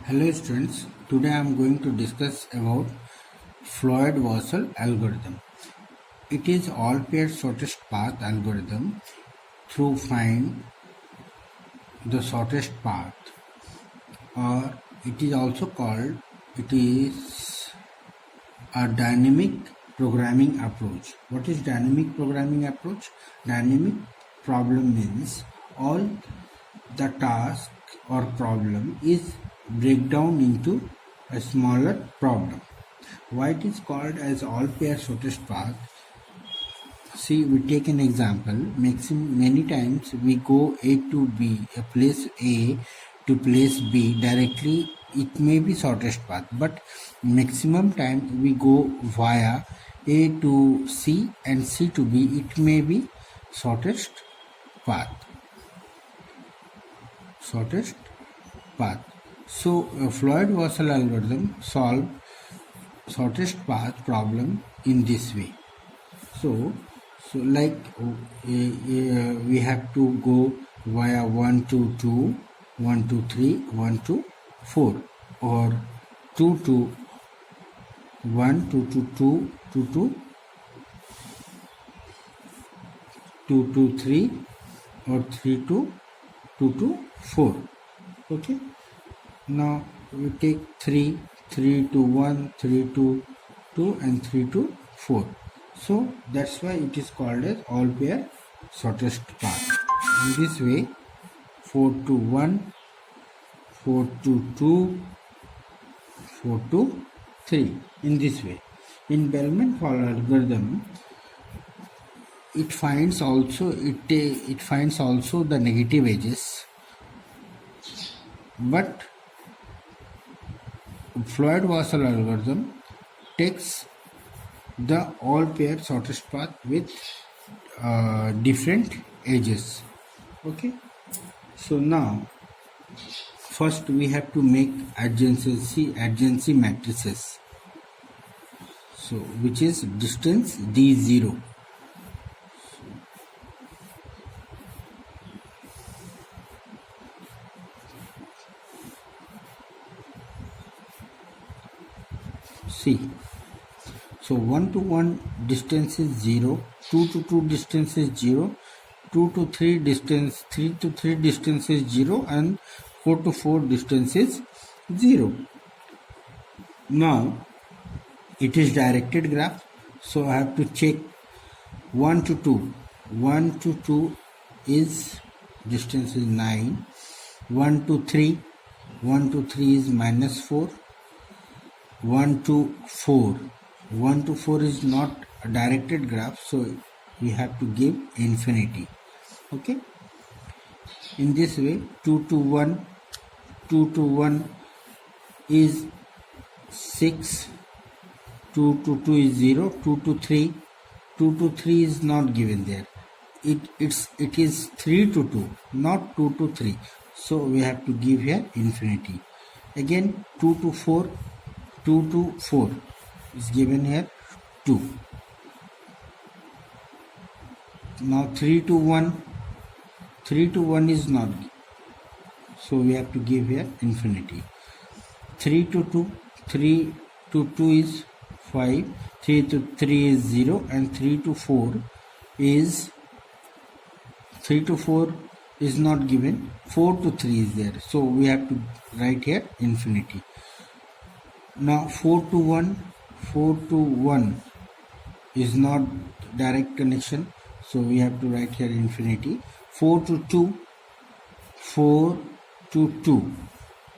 Hello students, today I am going to discuss about Floyd-Warshall algorithm. It is all-paired shortest path algorithm through find the shortest path, or it is also called a dynamic programming approach. What is dynamic programming approach? Dynamic problem means all the task or problem is break down into a smaller problem. Why it is called as all pair shortest path? See, we take an example. Many times we go A to B, a place A to place B directly. It may be shortest path, but maximum time we go via A to C and C to B. It may be shortest path. Shortest path. So Floyd-Warshall algorithm solve shortest path problem in this way. So like we have to go via 1 to 2, 1 to 3, 1 to 4, or 2 to 1, 2 to 2, 2 to 2 to 3, or 3 to 2 to 4. Okay. Now we take 3 to 1, 3 to 2, and 3 to 4. So that's why it is called as all pair shortest path. In this way, 4 to 1, 4 to 2, 4 to 3. In this way. In Bellman-Fowler algorithm, it finds also the negative edges, but Floyd-Warshall algorithm takes the all pair shortest path with different edges. Okay, so now first we have to make adjacency matrices, so which is distance D0. See, so 1 to 1 distance is 0, 2 to 2 distance is 0, 2 to 3 distance, 3 to 3 distance is 0, and 4 to 4 distance is 0. Now it is directed graph, so I have to check 1 to 2. 1 to 2 is distance is 9, 1 to 3, 1 to 3 is -4, 1 to 4. 1 to 4 is not a directed graph, so we have to give infinity. Okay. In this way, 2 to 1, 2 to 1 is 6, 2 to 2 is 0, 2 to 3, 2 to 3 is not given there. It is 3 to 2, not 2 to 3. So we have to give here infinity. Again, 2 to 4, 2 to 4 is given here 2. Now 3 to 1, 3 to 1 is not, so we have to give here infinity. 3 to 2, 3 to 2 is 5, 3 to 3 is 0, and 3 to 4 is not given, 4 to 3 is there, so we have to write here infinity. Now 4 to 1 is not direct connection, so we have to write here infinity. 4 to 2,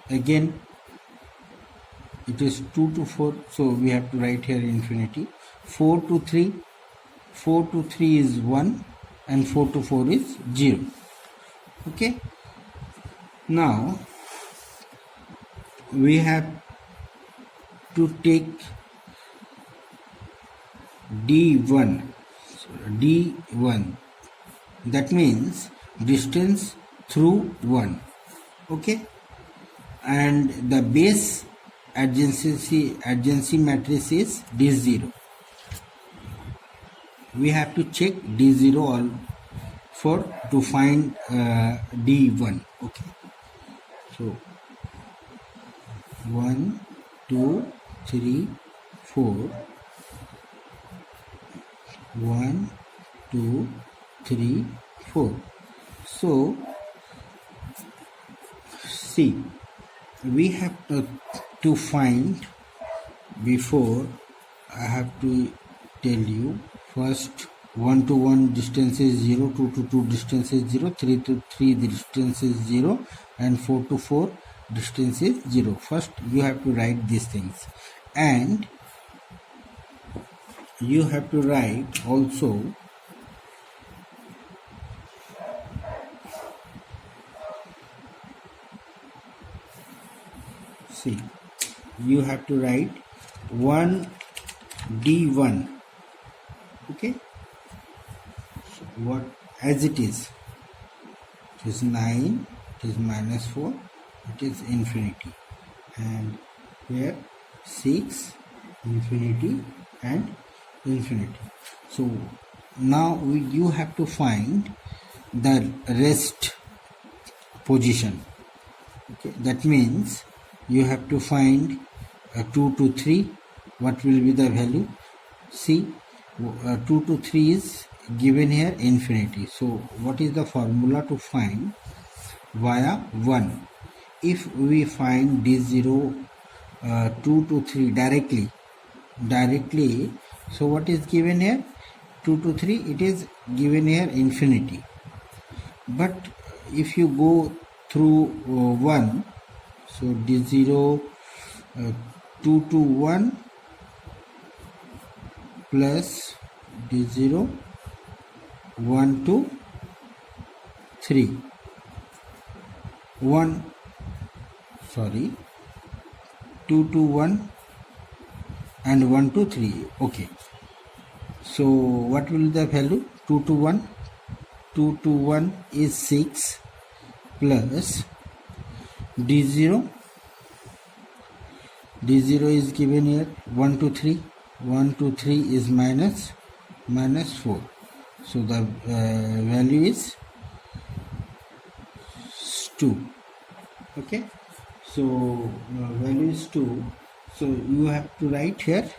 again it is 2 to 4, so we have to write here infinity. 4 to 3 is 1, and 4 to 4 is 0. Okay, now we have to take D1, that means distance through 1. Okay, and the base adjacency matrix is D0. We have to check D0 to find D1. Okay, so 1 2 3 4, 1 2 3 4. So see, we have to find, before I have to tell you, first 1 to 1 distance is 0, 2 to 2 distance is 0, 3 to 3 distance is 0, and 4 to 4 distance is 0. First you have to write these things, and you have to write also see, you have to write 1 d1, okay, so what as it is 9, it is minus 4, it is infinity, and here 6, infinity and infinity. So now you have to find the rest position, okay, that means you have to find 2 to 3, what will be the value. See, 2 to 3 is given here infinity, so what is the formula to find via 1? If we find d0 2 to 3 directly, so what is given here? 2 to 3, it is given here infinity, but if you go through 1, so d0 2 to 1 plus d0 1 to 3, 2 to 1 and 1 to 3, okay. So what will be the value? 2 to 1, 2 to 1 is 6 plus d0 is given here 1 to 3, 1 to 3 is minus 4, so the value is 2, okay. So value is 2, so you have to write here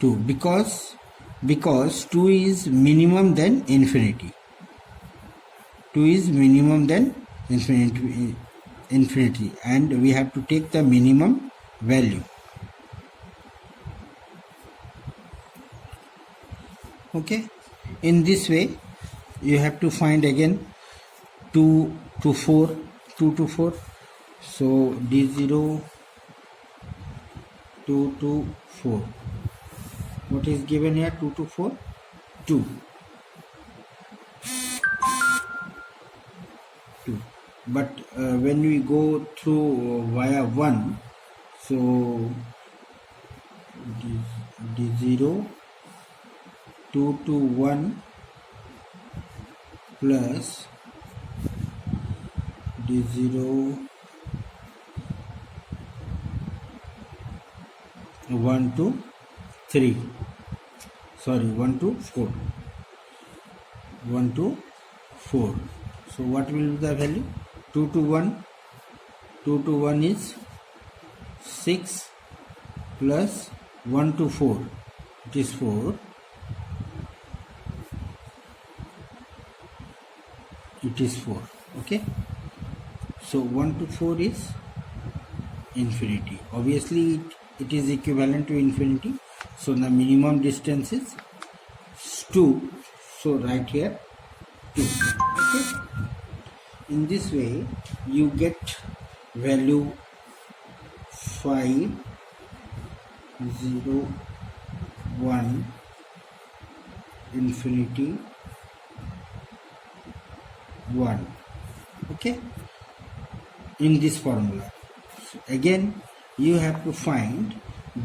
2, because 2 is minimum than infinity, 2 is minimum than infinity, and we have to take the minimum value, okay. In this way you have to find again 2 to 4, so d0 2 to 4, what is given here? 2 to 4, 2, but when we go through via 1, so d0 2 to 1 plus d0 1 to 3, 1 to 4, 1 to 4, so what will be the value? 2 to 1 is 6 plus 1 to 4, it is 4, it is 4, okay. So 1 to 4 is infinity, obviously it is equivalent to infinity, so the minimum distance is 2, so write here 2, okay. In this way you get value 5 0 1 infinity 1, okay, in this formula. So again you have to find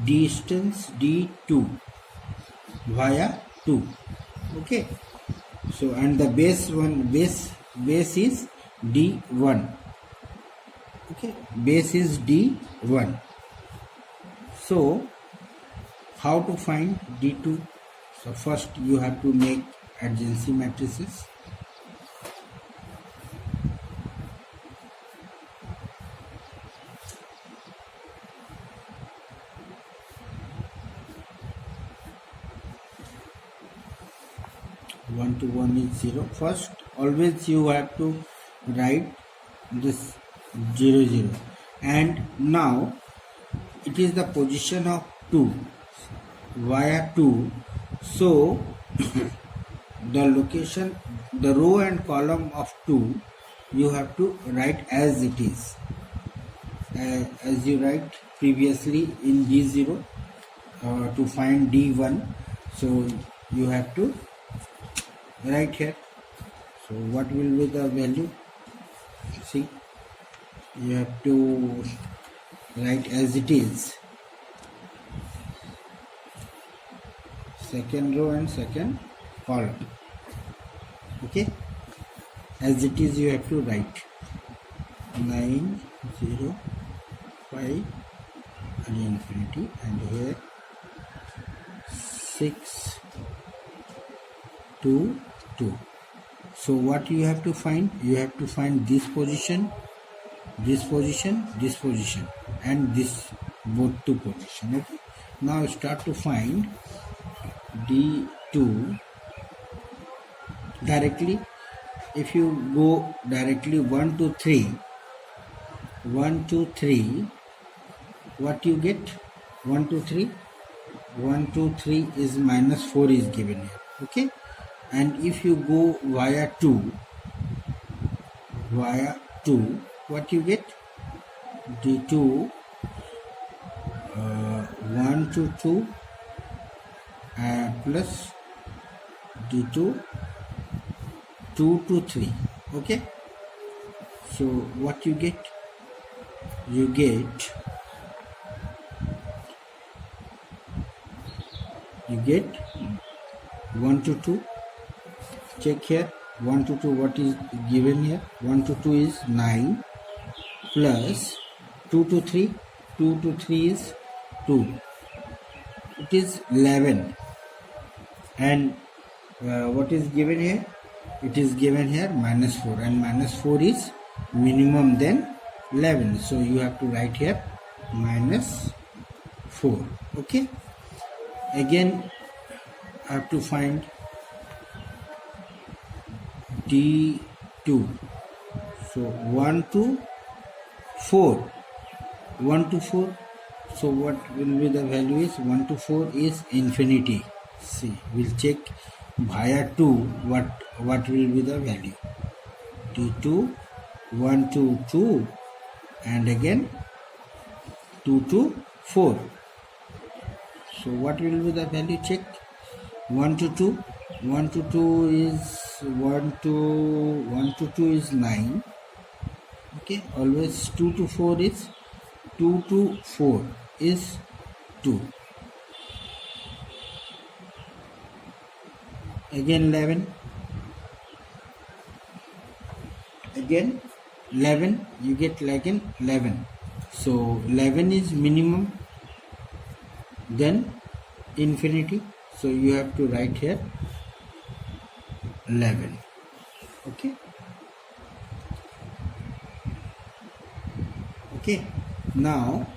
distance d2 via 2, okay. So and the base is d1, okay, base is d1. So how to find d2? So first you have to make adjacency matrices, 1 to 1 is 0. First, always you have to write this 0 0, and now it is the position of 2 via 2. So the location, the row and column of 2 you have to write as it is, as you write previously in D0 to find D1. So you have to write here. So what will be the value? See, you have to write as it is, second row and second column. Okay, as it is you have to write 9 0 5 and infinity, and here 6 2 2. So what you have to find? You have to find this position, this position, this position, and this both two position. Okay, now start to find D2 directly. If you go directly 1 to 3, 1 to 3, what you get? 1 to 3, 1 to 3 is minus 4 is given here. Okay, and if you go via 2, what you get? D2 1 to 2 plus D2 2 to 3. Okay, so what you get? You get 1 to 2. Check here, 1 to 2, what is given here? 1 to 2 is 9 plus 2 to 3. 2 to 3 is 2. It is 11. And what is given here? It is given here minus 4, and minus 4 is minimum than 11. So you have to write here minus 4. Okay. Again, I have to find D2. So 1 to 4. 1 to 4. So what will be the value is? 1 to 4 is infinity. See, we'll check via 2 what will be the value. D2 1 to 2, and again 2 to 4. So what will be the value? Check 1 to 2. 1 to 2 is 1 to 2 is 9. Okay, always 2 to 4 is 2 to 4 is 2. Again 11. Again 11. You get like an 11. So 11 is minimum, then infinity. So you have to write here 11. Okay. Okay. Now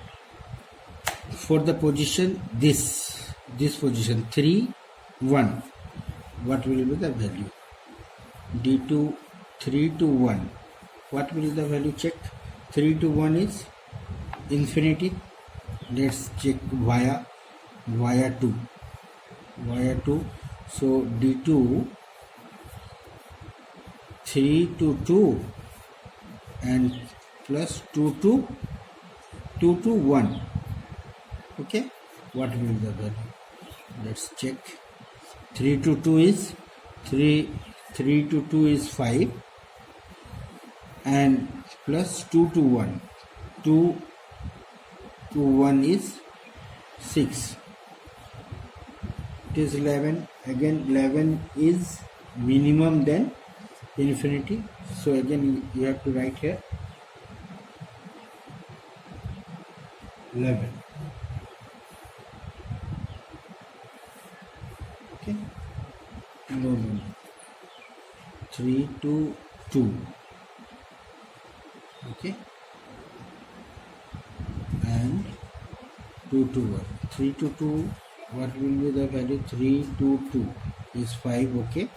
for the position, this position 3 1, what will be the value? D2 3 to 1, what will be the value? Check. 3 to 1 is infinity. Let's check via 2. So D2 3 to 2 and plus 2 to 1. Okay, what will be the value? Let's check. 3 to 2 is 3 to 2 is 5, and plus 2 to 1. 2 to 1 is 6. It is 11. Again 11 is minimum than infinity. So again you have to write here 11. Okay. No. 3 to 2. Okay. And 2 to 1. 3 to 2. What will be the value? 3 to 2 is 5. Okay.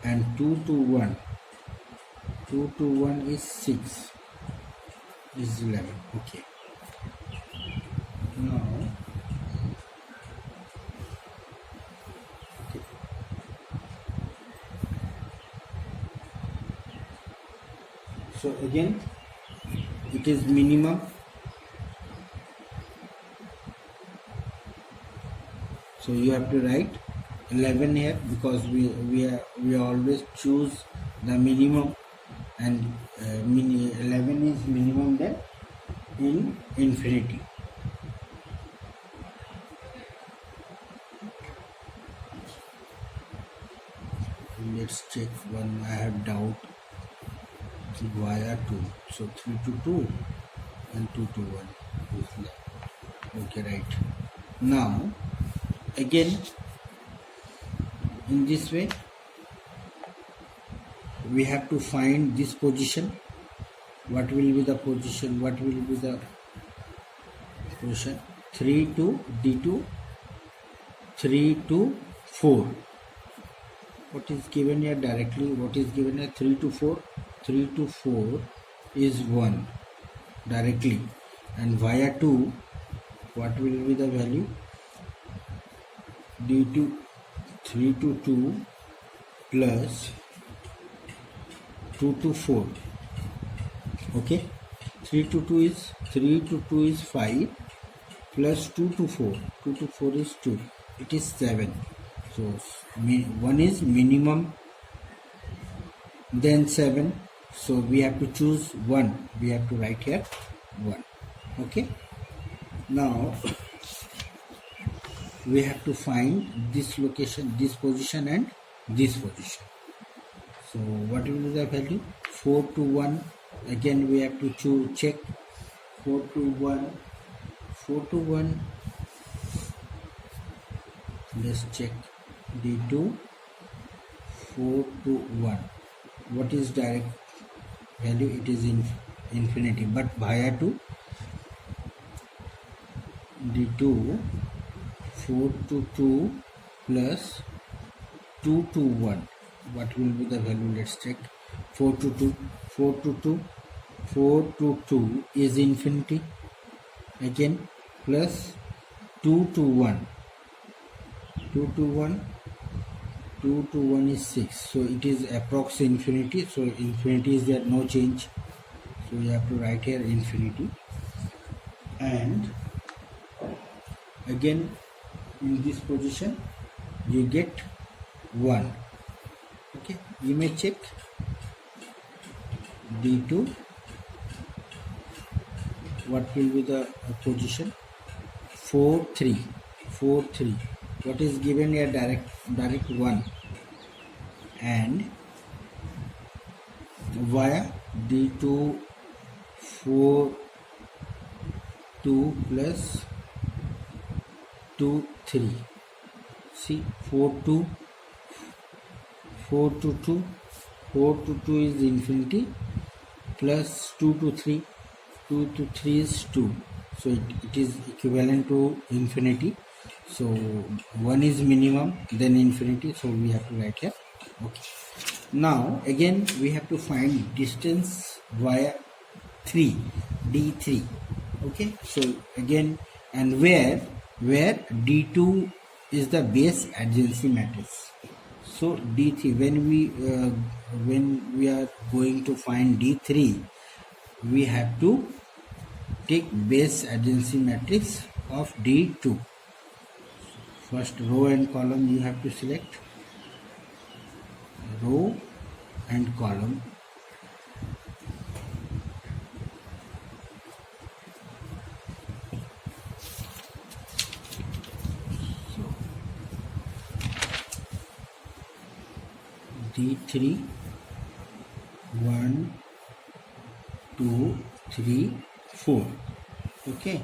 and 2 to 1. 2 to 1 is 6, is 11. Okay. Now, okay. So again, it is minimum. So you have to write 11 here, because we always choose the minimum, and 11 is minimum then in infinity. Let's check one. I have doubt via 2. So 3 to 2 and 2 to 1. Okay, right. Now again, in this way we have to find this position. What will be the position? 3 to D2, 3 to 4. What is given here directly? What is given here? 3 to 4. 3 to 4 is 1 directly, and via 2, what will be the value? D2, 3 to 2 plus 2 to 4. Okay, 3 to 2 is 5 plus 2 to 4. 2 to 4 is 2. It is 7. So 1 is minimum, then 7. So we have to choose 1. We have to write here 1. Okay. Now we have to find this location, this position, and this position. So what will be the value? 4 to 1. Again we have to check 4 to 1. 4 to 1. Let's check D2. 4 to 1. What is direct value? It is infinity, but via 2. D2, 4 to 2 plus 2 to 1. What will be the value? Let's check. 4 to 2. 4 to 2. 4 to 2 is infinity. Again, plus 2 to 1. 2 to 1. 2 to 1 is 6. So it is approx infinity. So infinity is there, no change. So you have to write here infinity. And again, in this position you get 1. Okay, you may check D2. What will be the position? 4 3. 4 3. What is given here? Direct 1. And via D2, 4 2 plus 2 3. See, 4 to 2. 4 to 2 is infinity, plus 2 to 3. 2 to 3 is 2. So it is equivalent to infinity. So 1 is minimum, then infinity. So we have to write here. Okay. Now again we have to find distance via 3, D3. Okay. So again, and where D2 is the base adjacency matrix. So D3, when we are going to find D3, we have to take base adjacency matrix of D2. First, row and column you have to select. Row and column. D3, 1 2 3 4. Okay,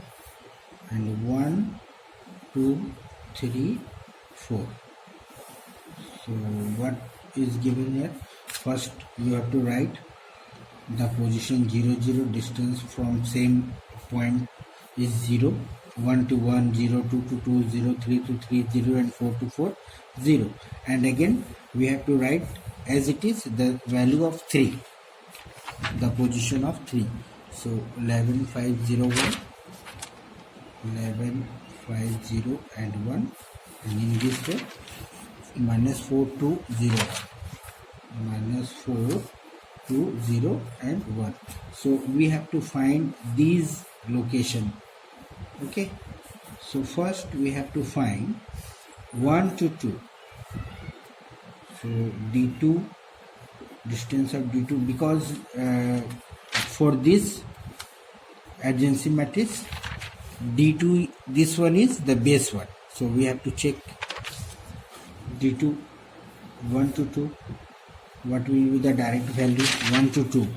and 1 2 3 4. So what is given here? First you have to write the position 0 0. Distance from same point is 0. 1 to 1 0, 2 to 2 0, 3 to 3 0, and 4 to 4 0. And again we have to write as it is the value of 3, the position of 3. So 11 5 0 1, 11 5 0 and 1, and in this way minus 4 2 0, minus 4 2 0 and 1. So we have to find these location. Okay, so first we have to find 1 to 2. So d2, distance of d2, because for this adjacency matrix d2, this one is the base one, so we have to check d2 1 to 2. What will be the direct value? 1 to 2.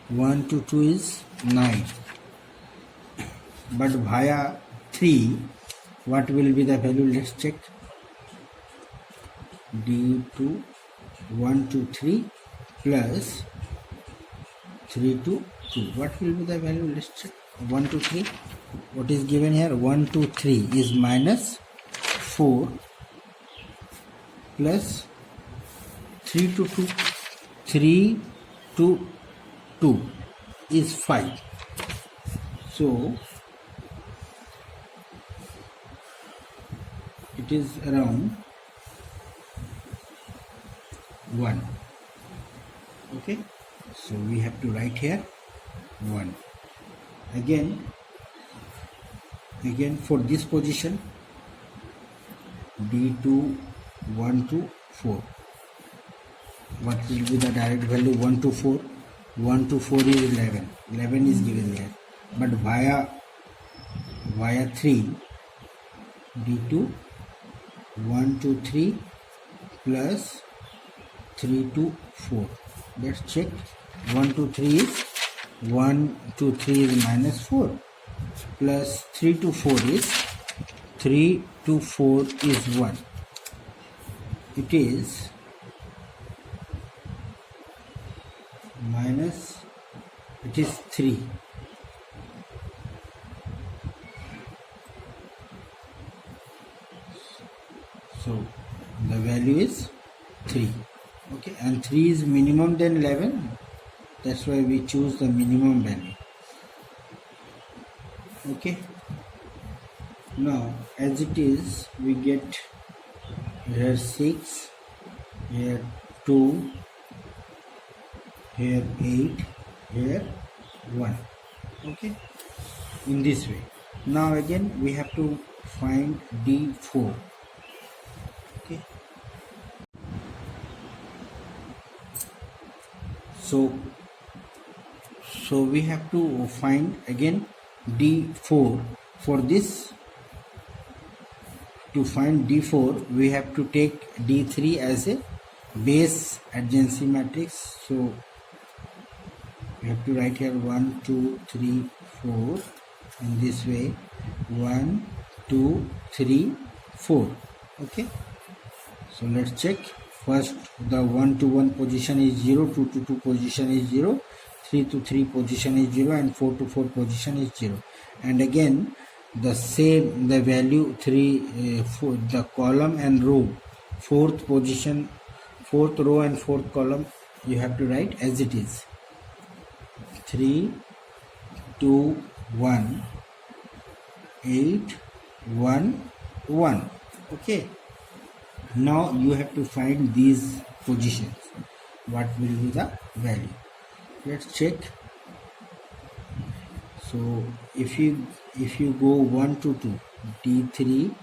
1 to 2 is 9, but via 3 what will be the value? Let's check. d2 1 to 3 plus 3 to 2, what will be the value? Let's check. 1 to 3, what is given here? 1 to 3 is minus 4 plus 3 to 2. 3 to 2 is 5. So it is around 1. Okay, so we have to write here 1. Again for this position d2 1 to 4, what will be the direct value? 1 to 4. 1 to 4 is 11. 11 is given here, but via 3 d2 1 to 3 plus 3 to 4. Let's check. 1 to 3 is 1 to 3 is minus 4 plus 3 to 4 is 3 to 4 is 1. It is minus, it is 3. So the value is 3. Okay, and 3 is minimum than 11, that's why we choose the minimum value. Okay, now as it is, we get here 6, here 2, here 8, here 1. Okay, in this way. Now again we have to find d4. Okay, so we have to find again d4. For this, to find d4 we have to take d3 as a base adjacency matrix. So we have to write here 1 2 3 4 in this way, 1 2 3 4. Okay, so let's check. First the 1 to 1 position is 0, 2 to 2 position is 0, 3 to 3 position is 0, and 4 to 4 position is 0. And again the same, the value 3 for the column and row, fourth position, fourth row and fourth column you have to write as it is. 3 2 1 8 1 1. Okay, now you have to find these positions, what will be the value. Let's check. So if you go 1 to 2, d3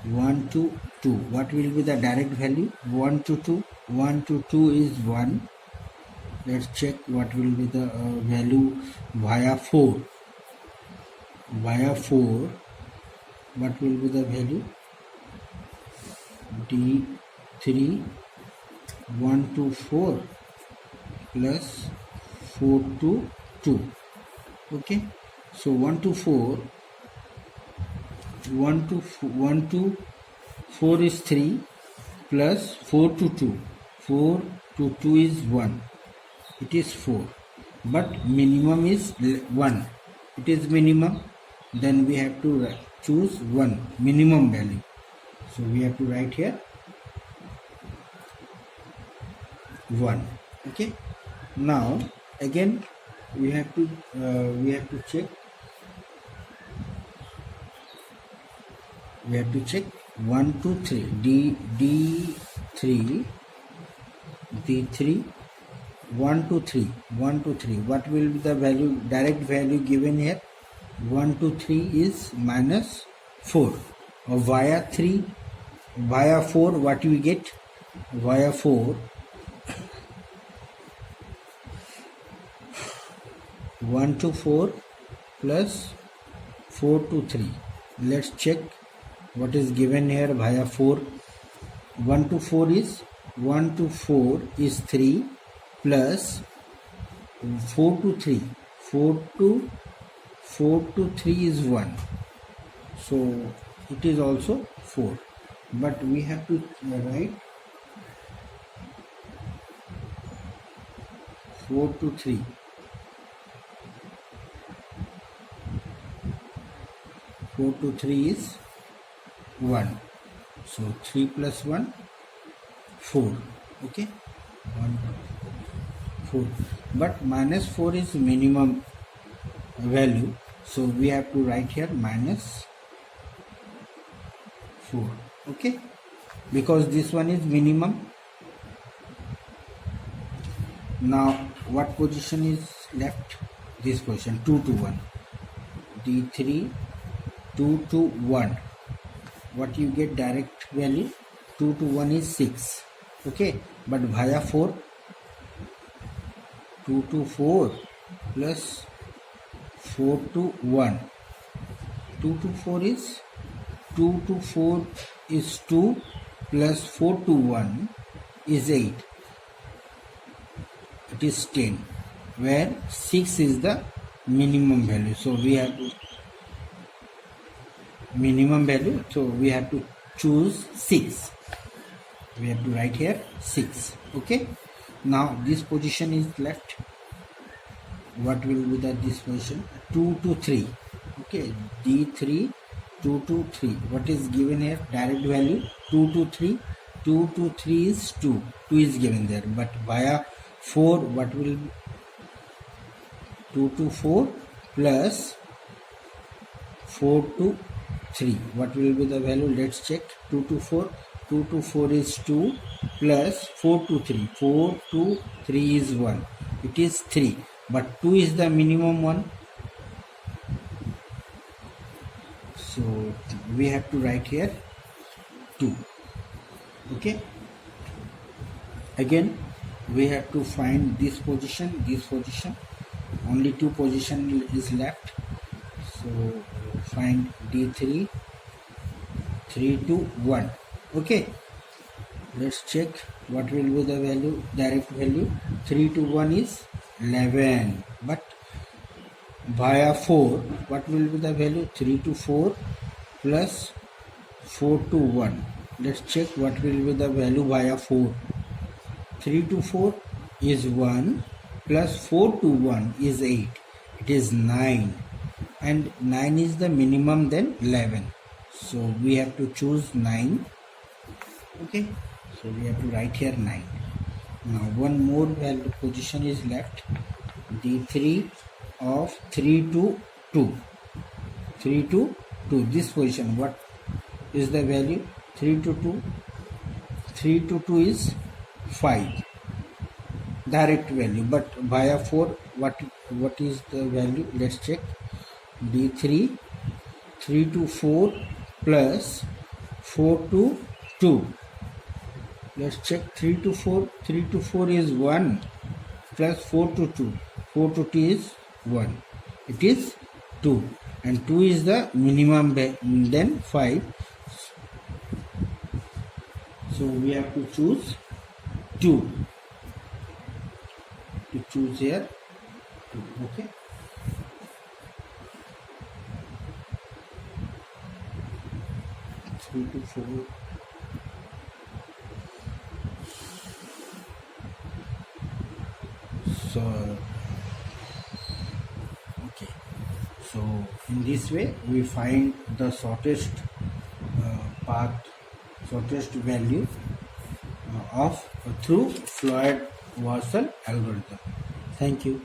1 to 2, what will be the direct value? 1 to 2, 1 to 2 is 1. Let's check what will be the value via 4. Via 4, what will be the value? d3 1 to 4 plus 4 to 2. Okay, so 1 to 4, 1 to 4 is 3 plus 4 to 2. 4 to 2 is 1. It is 4, but minimum is 1. It is minimum, then we have to choose 1 minimum value. So we have to write here 1. Okay, now again we have to check. We have to check 1 2 3 d3 d3 1 2 3 1 2 3. What will be the value, direct value given here? 1 2 3 is minus 4. Or via 3, via 4, what we get? Via 4, 1 to 4 plus 4 to 3. Let's check what is given here via 4. 1 to 4 is 3 plus 4 to 3. 4 to 3 is 1. So it is also 4. But we have to write 4 to 3. 4 to 3 is 1. So 3 plus 1, 4. Okay, 1, 4. But minus 4 is minimum value. So we have to write here minus 4. Okay, because this one is minimum. Now what position is left? This position, 2 to 1. D3 2 to 1. What you get direct value? 2 to 1 is 6. Okay, but via 4, 2 to 4 plus 4 to 1. 2 to 4 is 2 to 4 is 2 plus 4 to 1 is 8. It is 10, where 6 is the minimum value. So we have to minimum value, so we have to choose 6. We have to write here 6. Okay, now this position is left. What will be the this position? 2 to 3. Okay, D3 2 to 3. What is given here? Direct value 2 to 3. 2 to 3 is 2. 2 is given there, but via 4, what will be? 2 to 4 plus 4 to 3. What will be the value? Let's check. 2 to 4. 2 to 4 is 2 plus 4 to 3. 4 to 3 is 1. It is 3. But 2 is the minimum one. So we have to write here 2. Okay. Again, we have to find this position, this position. Only 2 position is left. So find D3 3 to 1. Okay, let's check what will be the value, direct value. 3 to 1 is 11, but via 4, what will be the value? 3 to 4 plus 4 to 1. Let's check what will be the value via 4. 3 to 4 is 1 plus 4 to 1 is 8. It is 9, and 9 is the minimum, then 11. So we have to choose 9. Okay, so we have to write here 9. Now one more value position is left. D3 of 3 to 2. 3 to 2. This position, what is the value? 3 to 2. 3 to 2 is 5. Direct value, but via 4, what is the value? Let's check. D3 3 to 4 plus 4 to 2. Let's check. 3 to 4. 3 to 4 is 1 plus 4 to 2. 4 to 2 is 1. It is 2, and 2 is the minimum, then 5. So we have to choose 2. To choose here 2. Okay. Three to 4. So okay, so in this way we find the shortest path, shortest value of through Floyd Warshall algorithm. Thank you.